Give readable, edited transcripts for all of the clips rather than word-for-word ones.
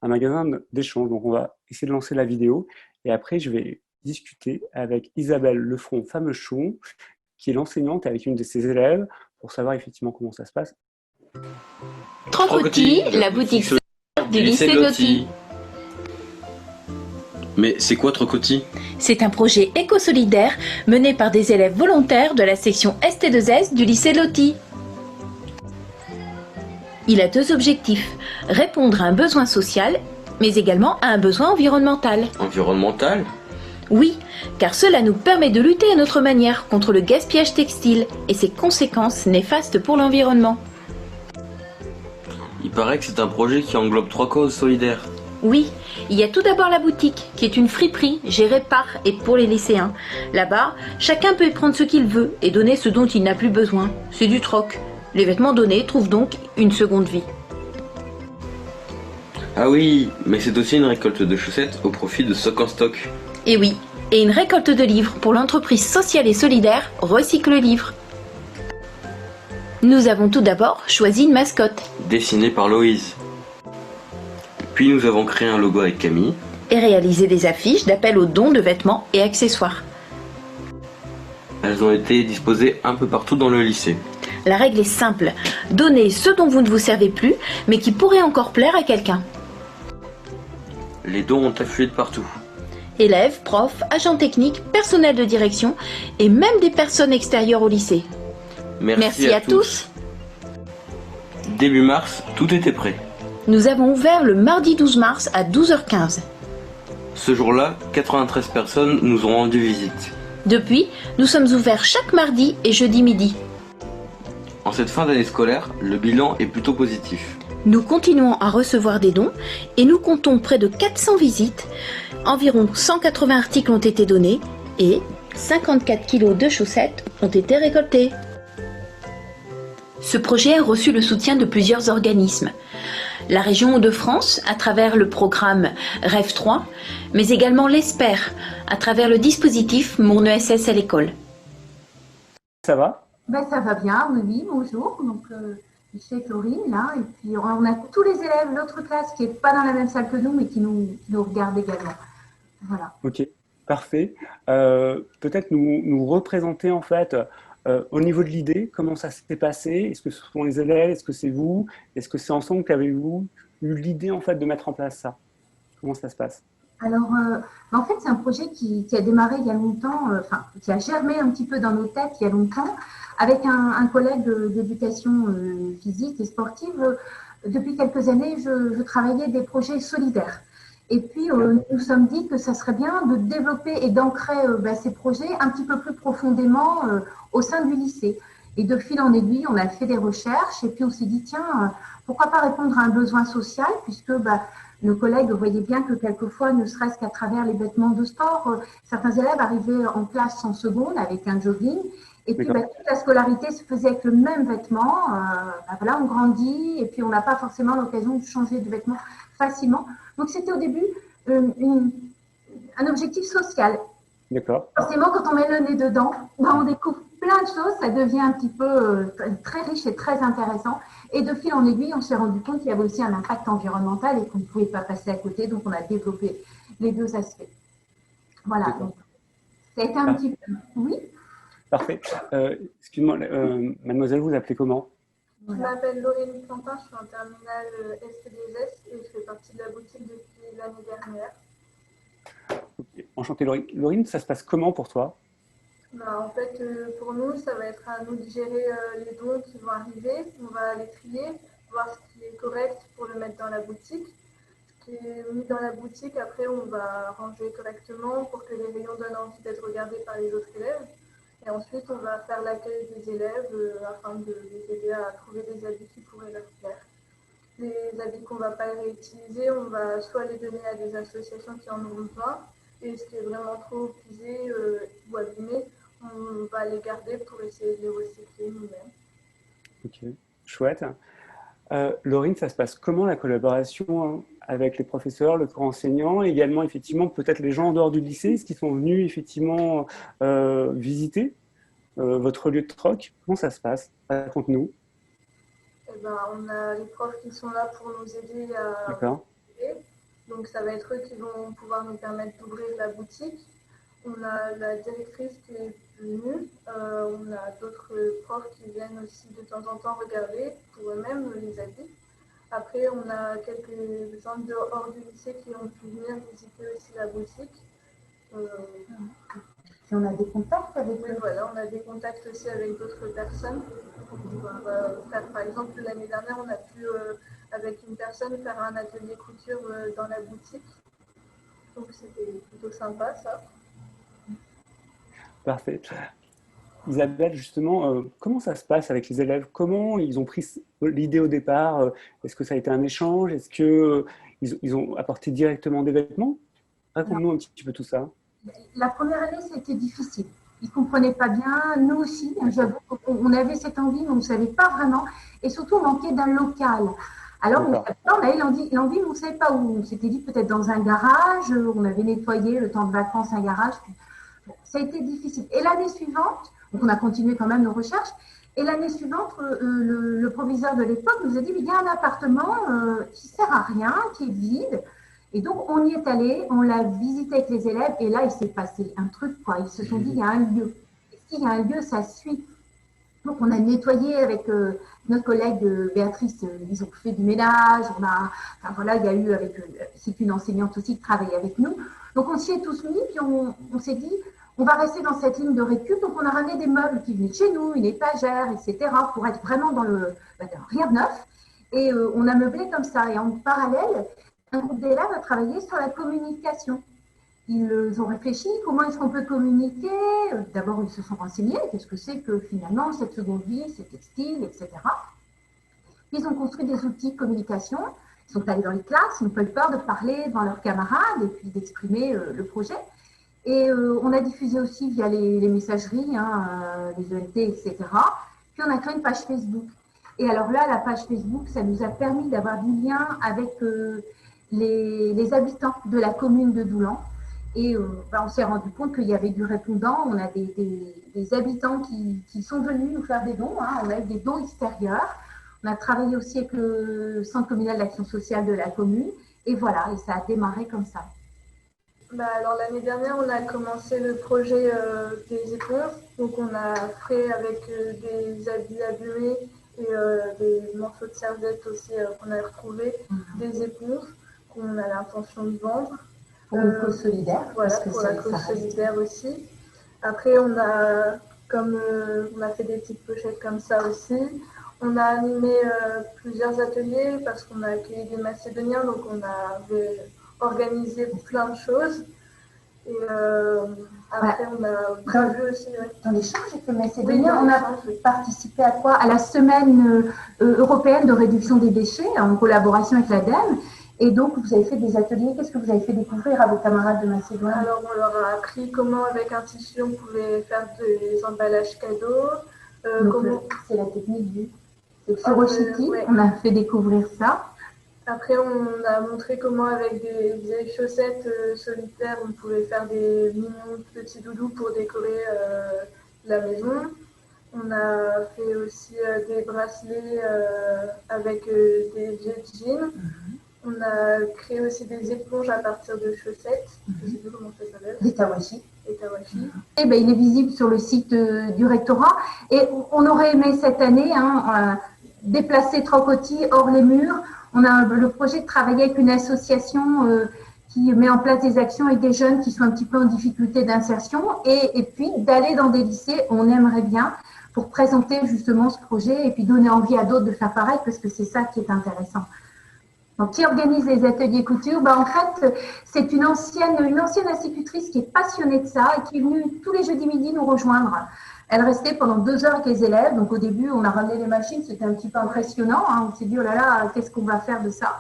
un magasin d'échange. Donc, on va essayer de lancer la vidéo et après, je vais discuter avec Isabelle Lefranc-Famechon, qui est l'enseignante avec une de ses élèves pour savoir effectivement comment ça se passe. Trocoti, la boutique du lycée Lotti. Mais c'est quoi Trocoti? C'est un projet éco-solidaire mené par des élèves volontaires de la section ST2S du lycée Lotti. Il a deux objectifs, répondre à un besoin social, mais également à un besoin environnemental. Environnemental? Oui, car cela nous permet de lutter à notre manière contre le gaspillage textile et ses conséquences néfastes pour l'environnement. Il paraît que c'est un projet qui englobe 3 causes solidaires. Oui, il y a tout d'abord la boutique, qui est une friperie gérée par et pour les lycéens. Là-bas, chacun peut y prendre ce qu'il veut et donner ce dont il n'a plus besoin. C'est du troc. Les vêtements donnés trouvent donc une seconde vie. Ah oui, mais c'est aussi une récolte de chaussettes au profit de Stock en Stock. Et oui, et une récolte de livres pour l'entreprise sociale et solidaire Recycle Livres. Nous avons tout d'abord choisi une mascotte. Dessinée par Loïse. Puis nous avons créé un logo avec Camille. Et réalisé des affiches d'appel aux dons de vêtements et accessoires. Elles ont été disposées un peu partout dans le lycée. La règle est simple, donnez ce dont vous ne vous servez plus, mais qui pourrait encore plaire à quelqu'un. Les dons ont afflué de partout. Élèves, profs, agents techniques, personnel de direction et même des personnes extérieures au lycée. Merci à tous. Début mars, tout était prêt. Nous avons ouvert le mardi 12 mars à 12h15. Ce jour-là, 93 personnes nous ont rendu visite. Depuis, nous sommes ouverts chaque mardi et jeudi midi. En cette fin d'année scolaire, le bilan est plutôt positif. Nous continuons à recevoir des dons et nous comptons près de 400 visites. Environ 180 articles ont été donnés et 54 kilos de chaussettes ont été récoltés. Ce projet a reçu le soutien de plusieurs organismes. La région Hauts-de-France à travers le programme REV 3, mais également l'ESPER à travers le dispositif Mon ESS à l'école. Ça va? Ça va bien, oui, bonjour. Donc, je suis Laurine, là, et puis on a tous les élèves de l'autre classe qui n'est pas dans la même salle que nous, mais qui nous regardent également. Voilà. Ok, parfait. Peut-être nous représenter en fait au niveau de l'idée, comment ça s'est passé? Est-ce que ce sont les élèves? Est-ce que c'est vous? Est-ce que c'est ensemble qu'avez-vous eu l'idée en fait de mettre en place ça? Comment ça se passe? Alors, en fait, c'est un projet qui a démarré il y a longtemps, qui a germé un petit peu dans nos têtes il y a longtemps, avec un collègue d'éducation physique et sportive. Depuis quelques années, je travaillais des projets solidaires. Et puis, nous nous sommes dit que ça serait bien de développer et d'ancrer ces projets un petit peu plus profondément au sein du lycée. Et de fil en aiguille, on a fait des recherches et puis on s'est dit, tiens, pourquoi pas répondre à un besoin social, puisque nos collègues voyaient bien que quelquefois, ne serait-ce qu'à travers les vêtements de sport, certains élèves arrivaient en classe en seconde avec un jogging. Et puis, toute la scolarité se faisait avec le même vêtement. Voilà, on grandit et puis on n'a pas forcément l'occasion de changer de vêtements facilement. Donc, c'était au début un objectif social. D'accord. Forcément, quand on met le nez dedans, on découvre plein de choses. Ça devient un petit peu très riche et très intéressant. Et de fil en aiguille, on s'est rendu compte qu'il y avait aussi un impact environnemental et qu'on ne pouvait pas passer à côté. Donc, on a développé les deux aspects. Voilà. Donc, ça a été un petit peu… Oui. Parfait. Excuse-moi, mademoiselle, vous appelez comment? Je m'appelle Laurine Plantin, je suis en terminale ST2S et je fais partie de la boutique depuis l'année dernière. Okay. Enchantée, Laurine. Laurine, ça se passe comment pour toi? En fait, pour nous, ça va être à nous de gérer les dons qui vont arriver. On va les trier, voir ce qui est correct pour le mettre dans la boutique. Ce qui est mis dans la boutique, après, on va ranger correctement pour que les rayons donnent envie d'être regardés par les autres élèves. Et ensuite, on va faire l'accueil des élèves afin de les aider à trouver des habits qui pourraient leur plaire. Les habits qu'on ne va pas réutiliser, on va soit les donner à des associations qui en ont besoin, et ce qui est vraiment trop usé ou abîmé, on va les garder pour essayer de les recycler nous-mêmes. Ok, chouette. Laurine, ça se passe comment la collaboration avec les professeurs, le corps enseignant, et également effectivement peut-être les gens en dehors du lycée, est-ce qu'ils sont venus effectivement visiter votre lieu de troc? Comment ça se passe? Raconte-nous. On a les profs qui sont là pour nous aider à Donc ça va être eux qui vont pouvoir nous permettre d'ouvrir la boutique. On a la directrice qui est venue, on a d'autres profs qui viennent aussi de temps en temps regarder pour eux-mêmes les habits. Après, on a quelques gens hors du lycée qui ont pu venir visiter aussi la boutique. Et on a des contacts avec Oui, voilà, on a des contacts aussi avec d'autres personnes. On va faire, par exemple, l'année dernière, on a pu, avec une personne, faire un atelier couture dans la boutique. Donc c'était plutôt sympa, ça. Parfait. Isabelle, justement, comment ça se passe avec les élèves? Comment ils ont pris l'idée au départ? Est-ce que ça a été un échange? Est-ce qu'ils ont apporté directement des vêtements? Raconte-nous un petit peu tout ça. La première année, c'était difficile. Ils ne comprenaient pas bien, nous aussi. J'avoue qu'on avait cette envie, mais on ne savait pas vraiment. Et surtout, on manquait d'un local. Alors, on avait l'envie, mais on ne savait pas où. On s'était dit peut-être dans un garage. On avait nettoyé le temps de vacances un garage. Bon, ça a été difficile. Et l'année suivante, donc on a continué quand même nos recherches. Et l'année suivante, le proviseur de l'époque nous a dit, il y a un appartement qui ne sert à rien, qui est vide. Et donc, on y est allé, on l'a visité avec les élèves, et là, il s'est passé un truc, quoi. Ils se sont dit, il y a un lieu. Et s'il y a un lieu, ça suit. Donc, on a nettoyé avec notre collègue Béatrice, ils ont fait du ménage, enfin voilà, il y a eu c'est une enseignante aussi qui travaille avec nous. Donc, on s'y est tous mis, puis on s'est dit, on va rester dans cette ligne de récup. Donc, on a ramené des meubles qui venaient de chez nous, une étagère, etc., pour être vraiment dans rien de neuf. Et on a meublé comme ça. Et en parallèle, un groupe d'élèves a travaillé sur la communication. Ils ont réfléchi, comment est-ce qu'on peut communiquer? D'abord, ils se sont renseignés, qu'est-ce que c'est que finalement cette seconde vie, ces textiles, etc. Puis, ils ont construit des outils de communication. Ils sont allés dans les classes, ils n'ont pas eu peur de parler devant leurs camarades et puis d'exprimer le projet. Et on a diffusé aussi via les messageries, les ELT, etc. Puis, on a créé une page Facebook. Et alors là, la page Facebook, ça nous a permis d'avoir du lien avec les habitants de la commune de Doulan. Et on s'est rendu compte qu'il y avait du répondant. On a des habitants qui sont venus nous faire des dons. On a eu des dons extérieurs. On a travaillé aussi avec le Centre communal d'action sociale de la commune. Et voilà, et ça a démarré comme ça. Alors l'année dernière, on a commencé le projet des éponges. Donc on a fait avec des habits abîmés et des morceaux de serviettes aussi qu'on a retrouvés, des éponges qu'on a l'intention de vendre. Pour une cause solidaire. Voilà, pour la cause solidaire aussi. Après, on a fait des petites pochettes comme ça aussi. On a animé plusieurs ateliers parce qu'on a accueilli des Macédoniens, donc on avait organisé plein de choses. Et après, on a prévu aussi. Dans l'échange avec les Macédoniens, on a participé à quoi? À la semaine européenne de réduction des déchets en collaboration avec l'ADEME. Et donc, vous avez fait des ateliers. Qu'est-ce que vous avez fait découvrir à vos camarades de Macédoine? Alors, on leur a appris comment, avec un tissu, on pouvait faire des emballages cadeaux. C'est la technique du furoshiki. Ouais. On a fait découvrir ça. Après, on a montré comment, avec des vieilles chaussettes solitaires, on pouvait faire des mignons petits doudous pour décorer la maison. On a fait aussi des bracelets avec des vieux jeans. On a créé aussi des éponges à partir de chaussettes. Je ne sais plus comment ça s'appelle. Des tawashi. Et il est visible sur le site du rectorat. Et on aurait aimé cette année déplacer Trocoti hors les murs. On a le projet de travailler avec une association qui met en place des actions avec des jeunes qui sont un petit peu en difficulté d'insertion. Et puis d'aller dans des lycées, on aimerait bien, pour présenter justement ce projet et puis donner envie à d'autres de faire pareil, parce que c'est ça qui est intéressant. Donc, qui organise les ateliers couture? En fait, c'est une ancienne institutrice qui est passionnée de ça et qui est venue tous les jeudis midi nous rejoindre. Elle restait pendant 2 heures avec les élèves. Donc, au début, on a ramené les machines. C'était un petit peu impressionnant. On s'est dit, oh là là, qu'est-ce qu'on va faire de ça?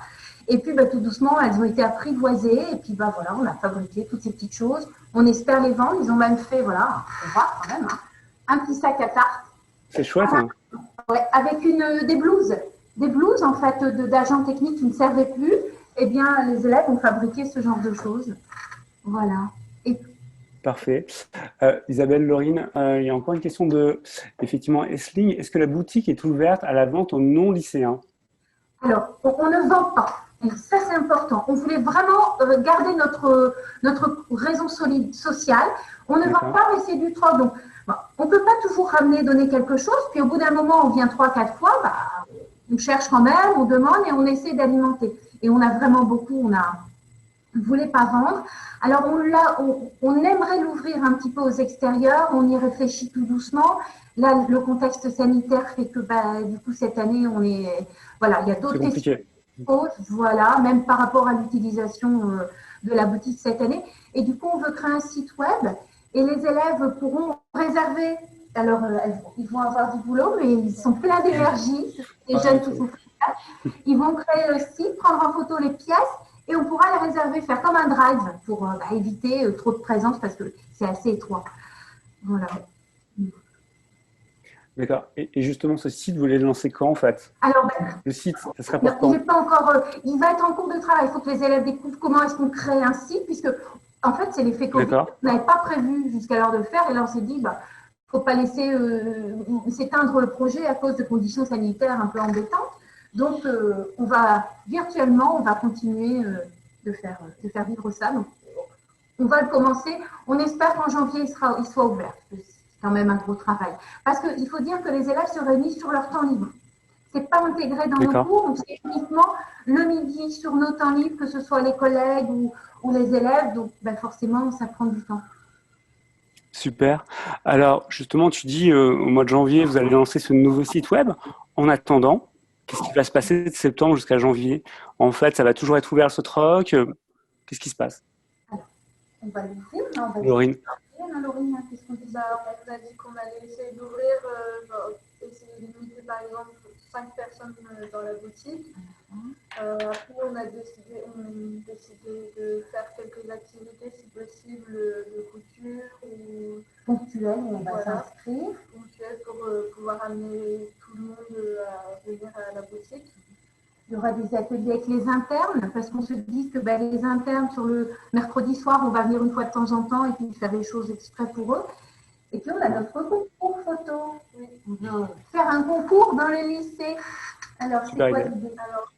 Et puis, tout doucement, elles ont été apprivoisées. Et puis, voilà, on a fabriqué toutes ces petites choses. On espère les vendre. Ils ont même fait, voilà, on voit quand même, un petit sac à tarte. C'est chouette, hein? Ouais, avec des blouses. Des blouses, en fait, d'agents techniques qui ne servaient plus, eh bien, les élèves ont fabriqué ce genre de choses. Voilà. Parfait. Isabelle, Laurine, il y a encore une question effectivement, Essling. Est-ce que la boutique est ouverte à la vente aux non-lycéens? Alors, on ne vend pas. Et ça, c'est important. On voulait vraiment garder notre raison sociale. On ne va pas laisser du troc. Donc, on ne peut pas toujours ramener, donner quelque chose. Puis au bout d'un moment, on vient 3-4 fois. On cherche quand même, on demande et on essaie d'alimenter. Et on a vraiment beaucoup. On ne voulait pas vendre. Alors, on aimerait l'ouvrir un petit peu aux extérieurs. On y réfléchit tout doucement. Là, le contexte sanitaire fait que du coup, cette année, il y a d'autres questions. Voilà, même par rapport à l'utilisation de la boutique cette année. Et du coup, on veut créer un site web et les élèves pourront réserver. Alors, ils vont avoir du boulot, mais ils sont pleins d'énergie. Les jeunes qui sont ils vont créer le site, prendre en photo les pièces et on pourra les réserver, faire comme un drive pour éviter trop de présence parce que c'est assez étroit. Voilà. D'accord. Et justement, ce site, vous voulez le lancer quand, en fait? Alors, le site, ça sera pour quand? Il n'est pas encore. Il va être en cours de travail. Il faut que les élèves découvrent comment est-ce qu'on crée un site, puisque en fait, c'est l'effet Covid. On n'avait pas prévu jusqu'alors de le faire, et là, on s'est dit, faut pas laisser s'éteindre le projet à cause de conditions sanitaires un peu embêtantes. Donc, on va virtuellement, on va continuer de faire vivre ça. Donc, on va le commencer. On espère qu'en janvier, il soit ouvert. Quand même un gros travail. Parce qu'il faut dire que les élèves se réunissent sur leur temps libre. Ce n'est pas intégré dans nos cours, donc c'est uniquement le midi sur nos temps libres, que ce soit les collègues ou les élèves. Donc forcément, ça prend du temps. Super. Alors justement, tu dis au mois de janvier, vous allez lancer ce nouveau site web. En attendant, qu'est-ce qui va se passer de septembre jusqu'à janvier? En fait, ça va toujours être ouvert ce troc. Qu'est-ce qui se passe? Alors, on va l'ouvrir. Laurine. Laurine, qu'est-ce qu'on dit? On a dit qu'on allait essayer d'ouvrir, essayer de limiter par exemple 5 personnes dans la boutique. Après, on a décidé de faire quelques activités, si possible, de couture ou ponctuelles, on va s'inscrire. Ponctuelles pour pouvoir amener tout le monde à venir à la boutique. Il y aura des ateliers avec les internes, parce qu'on se dit que les internes, sur le mercredi soir, on va venir une fois de temps en temps et puis faire des choses exprès pour eux. Et puis, on a notre concours photo. Oui. On va faire un concours dans les lycées. Alors, c'est quoi l'idée? Alors,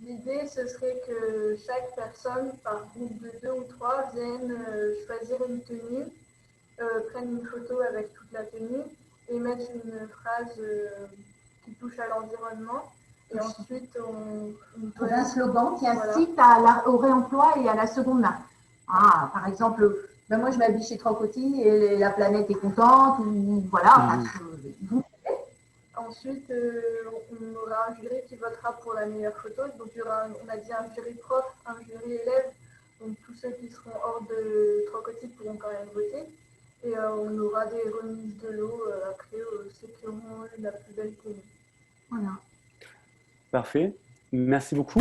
l'idée, ce serait que chaque personne, par groupe de 2 ou 3, vienne choisir une tenue, prenne une photo avec toute la tenue et mettre une phrase qui touche à l'environnement. Et ensuite, on trouve un slogan qui incite au réemploi et à la seconde main. Par exemple, moi je m'habille chez Trocoti et la planète est contente. Ou, voilà. Ensuite, on aura un jury qui votera pour la meilleure photo. Donc, il y aura, on a dit un jury prof, un jury élève. Donc, tous ceux qui seront hors de Trocoti pourront quand même voter. Et on aura des remises de lot après ceux qui auront eu la plus belle tenue. Voilà. Parfait. Merci beaucoup.